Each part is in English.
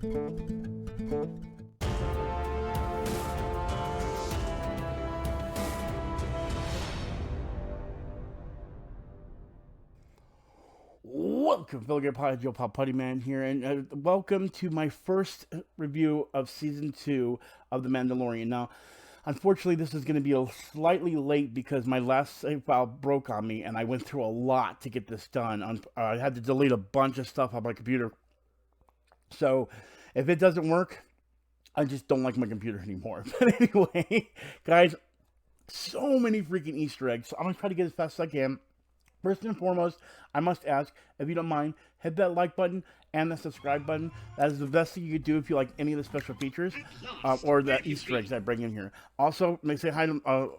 Welcome, fellow Gear Pod, Joe Pop Putty Man here, and welcome to my first review of Season 2 of The Mandalorian. Now, unfortunately, this is going to be a slightly late because my last save file broke on me, and I went through a lot to get this done. I had to delete a bunch of stuff on my computer. So, if it doesn't work, I just don't like my computer anymore. But anyway, guys, so many freaking Easter eggs, so I'm going to try to get as fast as I can. First and foremost, I must ask, if you don't mind, hit that like button and the subscribe button. That is the best thing you could do if you like any of the special features or the Easter eggs I bring in here. Also, may say hi to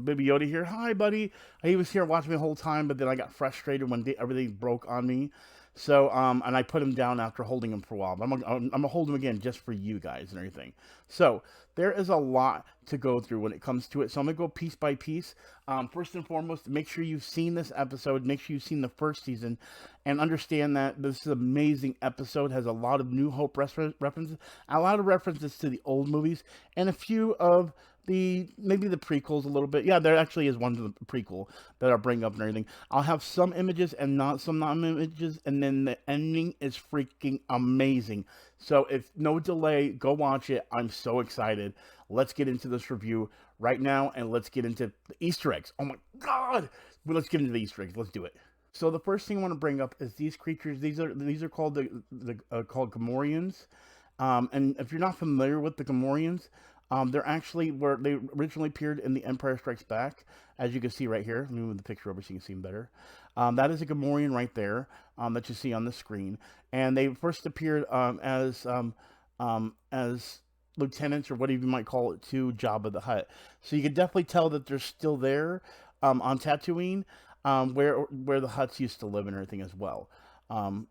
Baby Yoda here. Hi, buddy. He was here watching me the whole time, but then I got frustrated when everything broke on me. So, and I put him down after holding him for a while. But I'm gonna hold him again just for you guys and everything. So, there is a lot to go through when it comes to it. So, I'm gonna go piece by piece. First and foremost, make sure you've seen this episode. Make sure you've seen the first season, and understand that this is an amazing episode. Has a lot of New Hope references, a lot of references to the old movies, and a few of maybe the prequels a little bit. Yeah, there actually is one of the prequel that I'll bring up and everything. I'll have some images and some non-images, and then the ending is freaking amazing. So if no delay, go watch it. I'm so excited. Let's get into this review right now, and let's get into the Easter eggs. Oh my God! Well, let's get into the Easter eggs. Let's do it. So the first thing I want to bring up is these creatures. These are called called Gamorreans. And if you're not familiar with the Gamorreans, they're actually where they originally appeared in The Empire Strikes Back, as you can see right here. Let me move the picture over so you can see them better. That is a Gamorrean right there that you see on the screen, and they first appeared as lieutenants or whatever you might call it to Jabba the Hutt. So you can definitely tell that they're still there on Tatooine, where the Hutts used to live and everything as well. And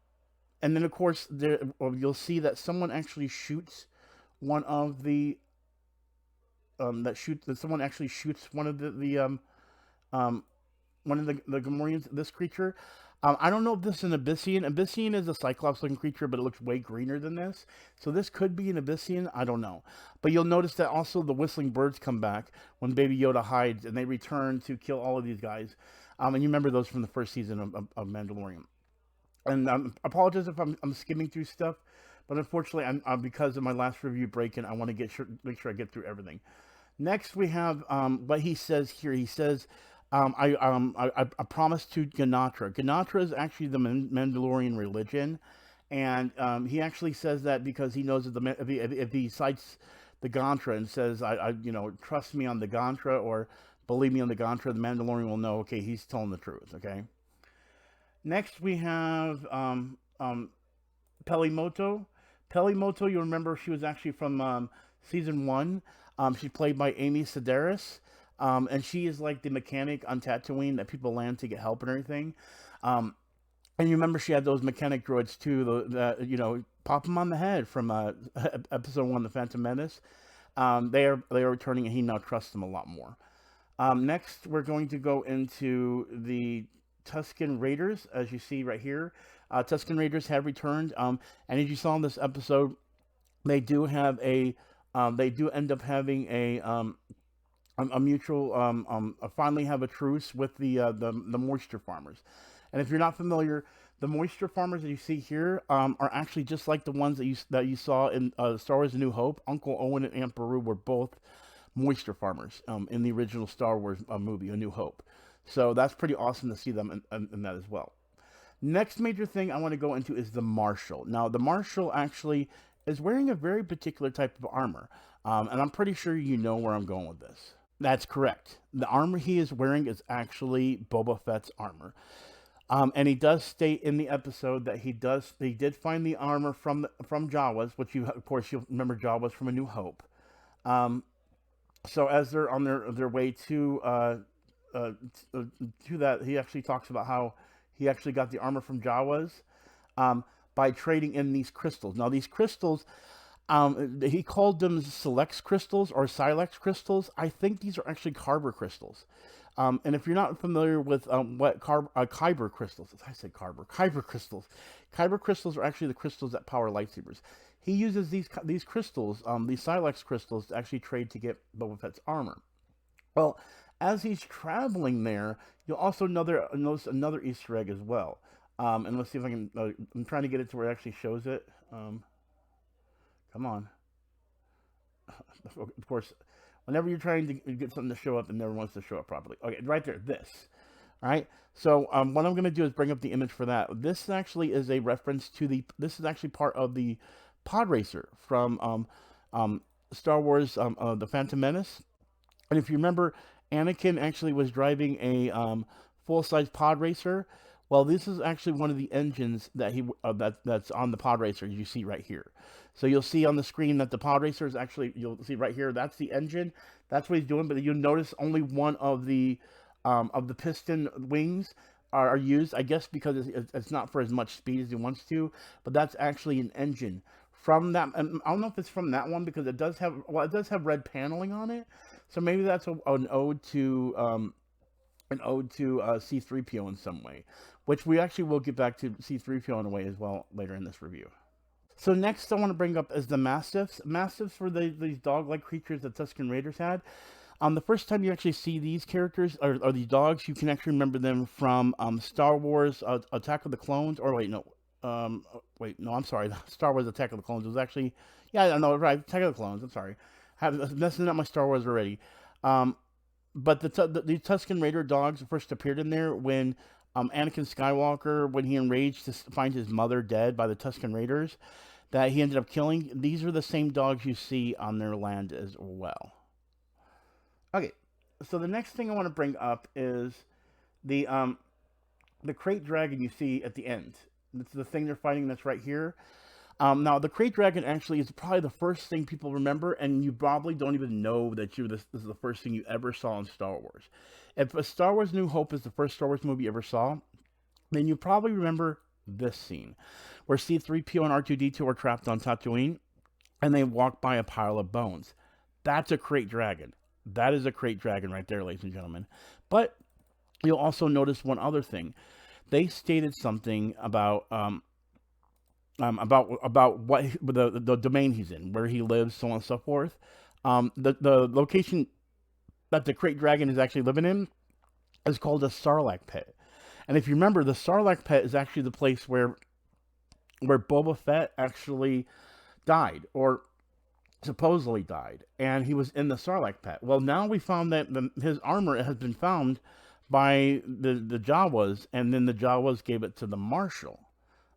then of course you'll see that someone actually shoots one of the someone actually shoots one of the Gamorreans, this creature. I don't know if this is an Abyssian. Abyssian is a Cyclops-looking creature, but it looks way greener than this. So this could be an Abyssian. I don't know. But you'll notice that also the whistling birds come back when Baby Yoda hides, and they return to kill all of these guys. And you remember those from the first season of Mandalorian. And I apologize if I'm skimming through stuff, but unfortunately, I'm because of my last review break-in, I want to make sure I get through everything. Next, we have what he says here. He says, I promised to Ganatra. Ganatra is actually the Mandalorian religion, and he actually says that because he knows that if he cites the Gantra and says, trust me on the Gantra or believe me on the Gantra, the Mandalorian will know, okay, he's telling the truth, okay? Next, we have Pelimoto. Pelimoto, you remember she was actually from season 1. She's played by Amy Sedaris, and she is like the mechanic on Tatooine that people land to get help and everything. And you remember she had those mechanic droids too, that pop them on the head from episode 1, The Phantom Menace. They are returning, and he now trusts them a lot more. Next, we're going to go into the Tuscan Raiders, as you see right here. Tuscan Raiders have returned, and as you saw in this episode, they do have they do end up having a mutual finally have a truce with the moisture farmers. And if you're not familiar, the moisture farmers that you see here are actually just like the ones that you saw in Star Wars: A New Hope. Uncle Owen and Aunt Beru were both moisture farmers in the original Star Wars movie, A New Hope. So that's pretty awesome to see them in that as well. Next major thing I want to go into is the Marshal. Now, the Marshal actually is wearing a very particular type of armor, and I'm pretty sure you know where I'm going with this. That's correct. The armor he is wearing is actually Boba Fett's armor. And he does state in the episode that he did find the armor from Jawas, which of course you'll remember Jawas from A New Hope. So as they're on their way to that, he actually talks about how he actually got the armor from Jawas by trading in these crystals. Now these crystals, he called them Silex crystals or Silex crystals. I think these are actually Kyber crystals. And if you're not familiar with what kyber crystals, I said kyber crystals. Kyber crystals are actually the crystals that power lightsabers. He uses these crystals, these Sarlacc crystals, to actually trade to get Boba Fett's armor. Well, as he's traveling there, you'll also notice another Easter egg as well. And let's see if I can. I'm trying to get it to where it actually shows it. Come on. Of course, whenever you're trying to get something to show up, it never wants to show up properly. Okay, right there. This. All right. So what I'm going to do is bring up the image for that. This actually is a reference to the. This is actually part of the pod racer from Star Wars, The Phantom Menace. And if you remember, Anakin actually was driving a full-size pod racer. Well, this is actually one of the engines that that's on the pod racer you see right here. So you'll see on the screen that the pod racer is actually, you'll see right here, that's the engine. That's what he's doing, but you'll notice only one of the piston wings are used, I guess because it's not for as much speed as he wants to, but that's actually an engine from that. And I don't know if it's from that one because it does have red paneling on it, so maybe that's an ode to C-3PO in some way, which we actually will get back to C-3PO in a way as well later in this review. So next I want to bring up is the Mastiffs. Mastiffs were these dog-like creatures that Tuscan Raiders had. The first time you actually see these characters, or these dogs, you can actually remember them from Star Wars Attack of the Clones, or wait, no, I'm sorry, Star Wars Attack of the Clones was actually, yeah, I know, right, Attack of the Clones, I'm sorry. I'm messing up my Star Wars already. But the Tuscan Raider dogs first appeared in there when Anakin Skywalker, when he enraged to find his mother dead by the Tuscan Raiders, that he ended up killing. These are the same dogs you see on their land as well. Okay, so the next thing I want to bring up is the crate dragon you see at the end. It's the thing they're fighting that's right here. Now, the crate dragon actually is probably the first thing people remember, and you probably don't even know that this is the first thing you ever saw in Star Wars. If a Star Wars New Hope is the first Star Wars movie you ever saw, then you probably remember this scene, where C-3PO and R2-D2 are trapped on Tatooine, and they walk by a pile of bones. That's a crate dragon. That is a crate dragon right there, ladies and gentlemen. But you'll also notice one other thing. They stated something about what the domain he's in, where he lives, so on and so forth. The location that the crate dragon is actually living in is called the Sarlacc Pit. And if you remember, the Sarlacc Pit is actually the place where Boba Fett actually died, or supposedly died, and he was in the Sarlacc Pit. Well, now we found that his armor has been found by the Jawas, and then the Jawas gave it to the Marshal.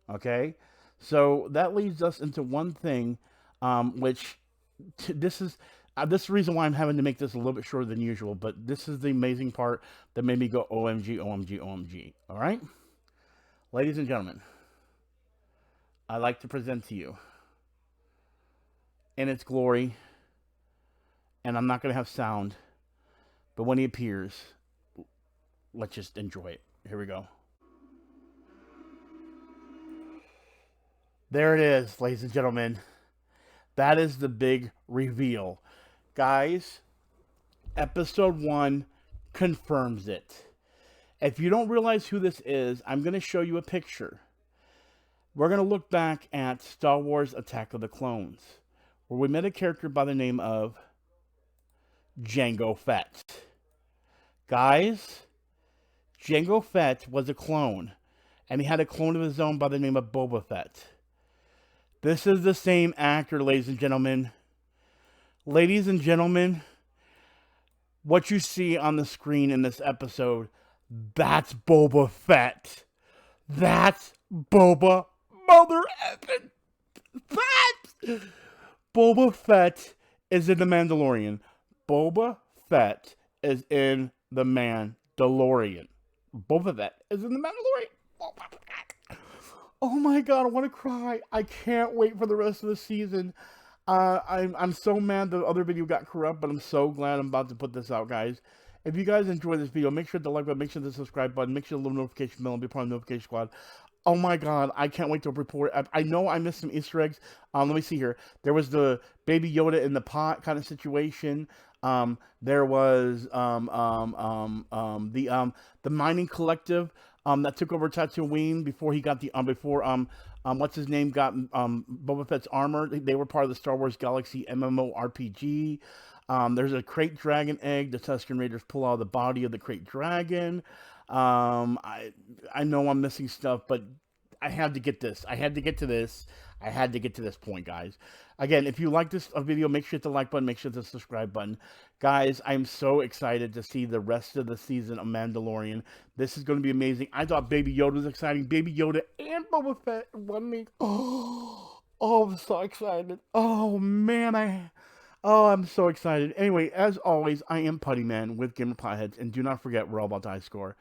Okay, so that leads us into one thing, which this is the reason why I'm having to make this a little bit shorter than usual, but this is the amazing part that made me go OMG, OMG, OMG. All right, ladies and gentlemen, I'd like to present to you in its glory, and I'm not going to have sound, but when he appears, let's just enjoy it. Here we go. There it is, ladies and gentlemen. That is the big reveal. Guys, episode 1 confirms it. If you don't realize who this is, I'm going to show you a picture. We're going to look back at Star Wars Attack of the Clones, where we met a character by the name of Jango Fett. Guys, Jango Fett was a clone, and he had a clone of his own by the name of Boba Fett. This is the same actor, ladies and gentlemen. Ladies and gentlemen, what you see on the screen in this episode, that's Boba Fett. That's Boba Mother effing Fett. Boba Fett is in The Mandalorian. Boba Fett is in The Mandalorian. Boba Fett is in The Mandalorian. Oh my god, I want to cry. I can't wait for the rest of the season. I'm so mad the other video got corrupt, but I'm so glad I'm about to put this out, guys. If you guys enjoyed this video, make sure to like button, make sure to subscribe button, make sure the little notification bell and be part of the notification squad. Oh my god, I can't wait to report. I know I missed some Easter eggs. Let me see here. There was the Baby Yoda in the pot kind of situation. There was the mining collective that took over Tatooine before he got the before what's his name got Boba Fett's armor. They were part of the Star Wars Galaxy MMORPG. There's a crate dragon egg. The Tuscan Raiders pull out of the body of the crate dragon. I know I'm missing stuff, but I had to get this. I had to get to this. I had to get to this point, guys. Again, if you like this video, make sure to hit the like button, make sure to hit the subscribe button. Guys, I'm so excited to see the rest of the season of Mandalorian. This is going to be amazing. I thought Baby Yoda was exciting. Baby Yoda and Boba Fett in one week. Oh, I'm so excited. Oh, man, I'm so excited. Anyway, as always, I am Putty Man with Gamer Potheads, and do not forget, we're all about to high score.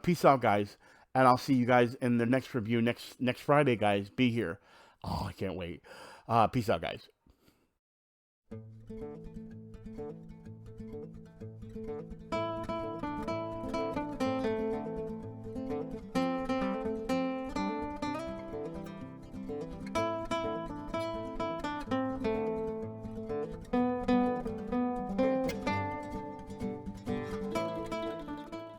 Peace out, guys, and I'll see you guys in the next review next Friday, guys. Be here. Oh, I can't wait. Peace out, guys.